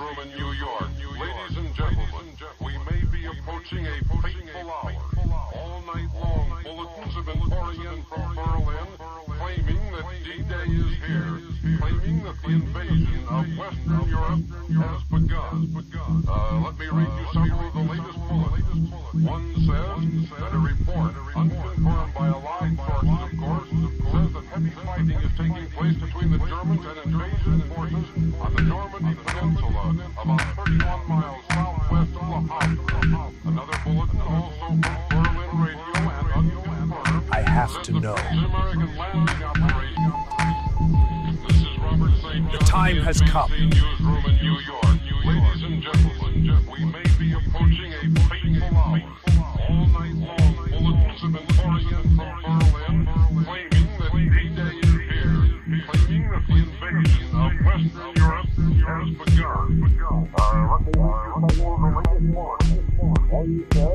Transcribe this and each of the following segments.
newsroom in New York. Ladies and gentlemen, we may be approaching a fateful hour. All night long, bulletins have been pouring in from Berlin, claiming that D-Day is here, claiming that the invasion of Western Europe has begun. Let me read you some of the latest bulletins. One says that a report, unconfirmed by allied sources, of course, says that heavy fighting is taking place between the Germans and invasion forces on the Normandy Peninsula, about 31 miles southwest of La Havre. Another bulletin also from Berlin radio and unconfirmed. I have to know. American landing operation. This is Robert St. The time has come. Newsroom in New York. Ladies and gentlemen, we may be approaching a fateful hour. All night long, bulletins have been pouring in from Berlin, claiming that D-Day is here, claiming that the invasion of Western Europe has begun. Let me read you some more of the latest one. All you say?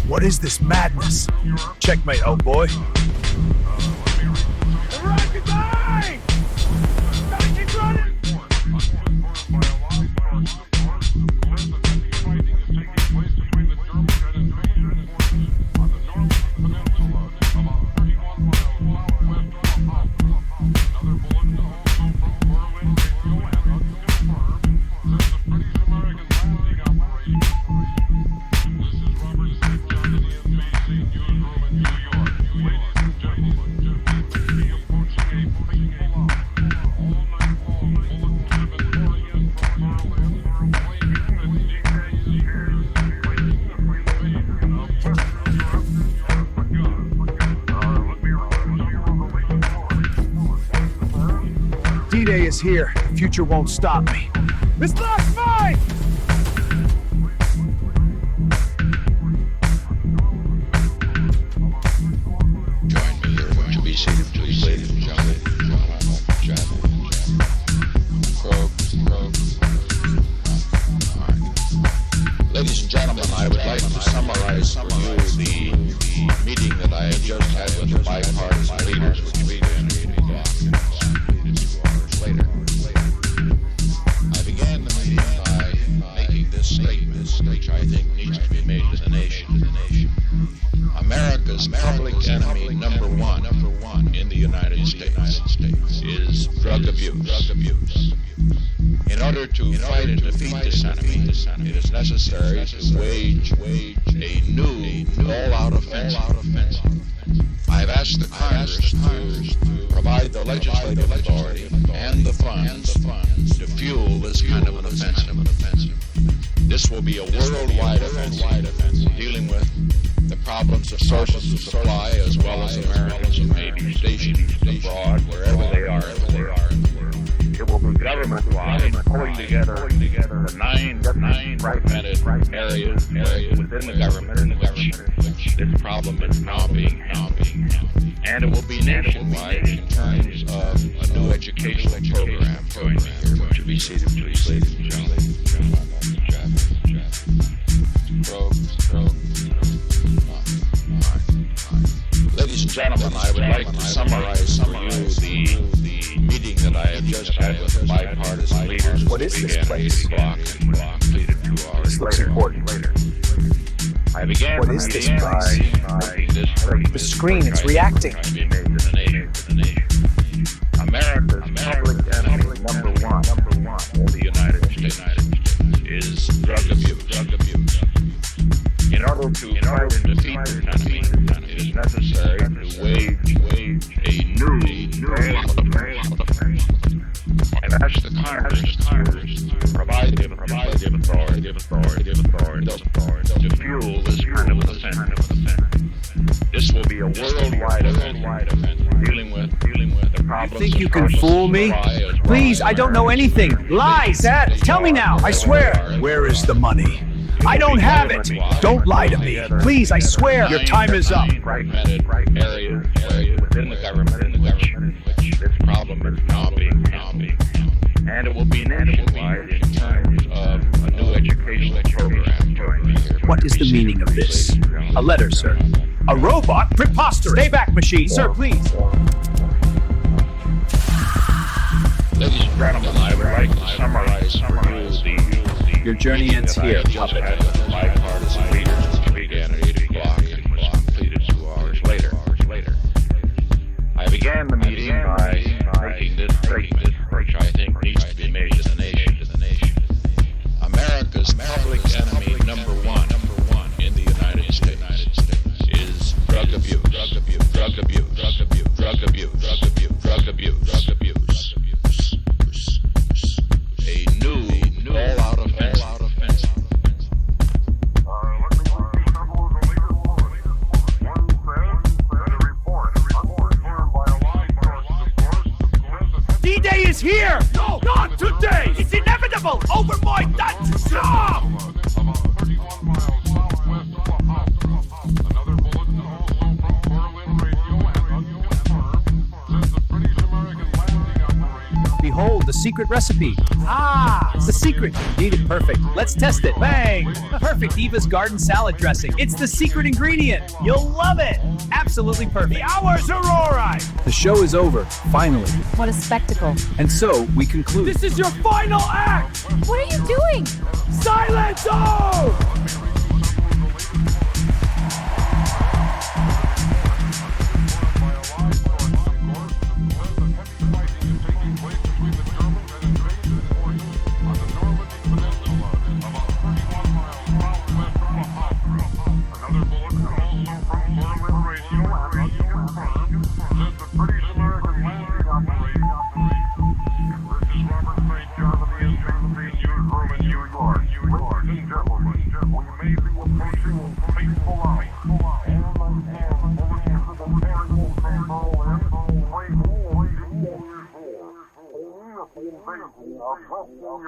What is this madness? Checkmate, old boy. The rocket's high! Gotta keep running! D-Day is here. The future won't stop me. It's not mine! Join me here. Won't you be seated, please, ladies and gentlemen? Ladies and gentlemen, I would like to summarize for you the meeting that I have just had with the bipartisan leaders, which began 2 hours later. I began the meeting by making this statement, which I think needs to be made to the nation. America's public enemy number one in the United States is drug abuse. In order to fight and defeat this enemy, it is necessary to wage a new all-out offensive. I have asked the Congress to provide the legislative authority and the funds to fuel this kind of an offensive. This will be a worldwide offensive dealing with the problems of sources of supply as well as Americans who may be stationed abroad, wherever they are in the world. It will be government-wide, pulling together the nine fragmented areas within the government in which this problem is now being handled. And it will be nationwide in terms of a new educational program. Join me here. Won't you be seated, please, ladies and gentlemen? Ladies and gentlemen, I would like to summarize for you the meeting that I have just had with the bipartisan leaders. What is this place? Completed 2 hours This looks important. I began What is this place? The screen, it's reacting. America's public enemy number one in the United States is drug abuse. In order to fight and defeat this enemy, it is necessary to wage a new all-out offensive. I've asked the Congress to provide the legislative authority to fuel this kind of an offensive. This This will be a worldwide event dealing with the problems. You think you can fool me? Please, I don't know anything. Lies! Tell me now, I swear. Where is the money? I don't have it. Don't lie to me. Please, I swear. Your time is up. Fragmented areas within the government in which this problem is now being and it will be nationwide in terms of a new educational program. What is the meaning of this? A letter, sir. A robot? Preposterous! Stay back, machine. Sir, please. Ladies and gentlemen, I would like to summarize for you the Your journey ends here, puppet. bipartisan leaders began at 8 o'clock and was completed 2 hours later. I began the meeting by making this statement, which I think needs to be made to the nation. America's public enemy number one in the United States is drug abuse. Drug abuse. Drug abuse. Drug abuse. Drug abuse. Drug abuse. Drug abuse. Drug abuse. A new all-out offense. D-Day is here! No, not today! It's inevitable! Over my dead job! Behold, the secret recipe. Ah, the secret. Need it perfect. Let's test it. Bang! Perfect Eva's garden salad dressing. It's the secret ingredient. You'll love it. Absolutely perfect. The hours are alright! The show is over, finally. What a spectacle. And so, we conclude. This is your final act! What are you doing? Silence! Oh!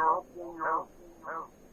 Europe.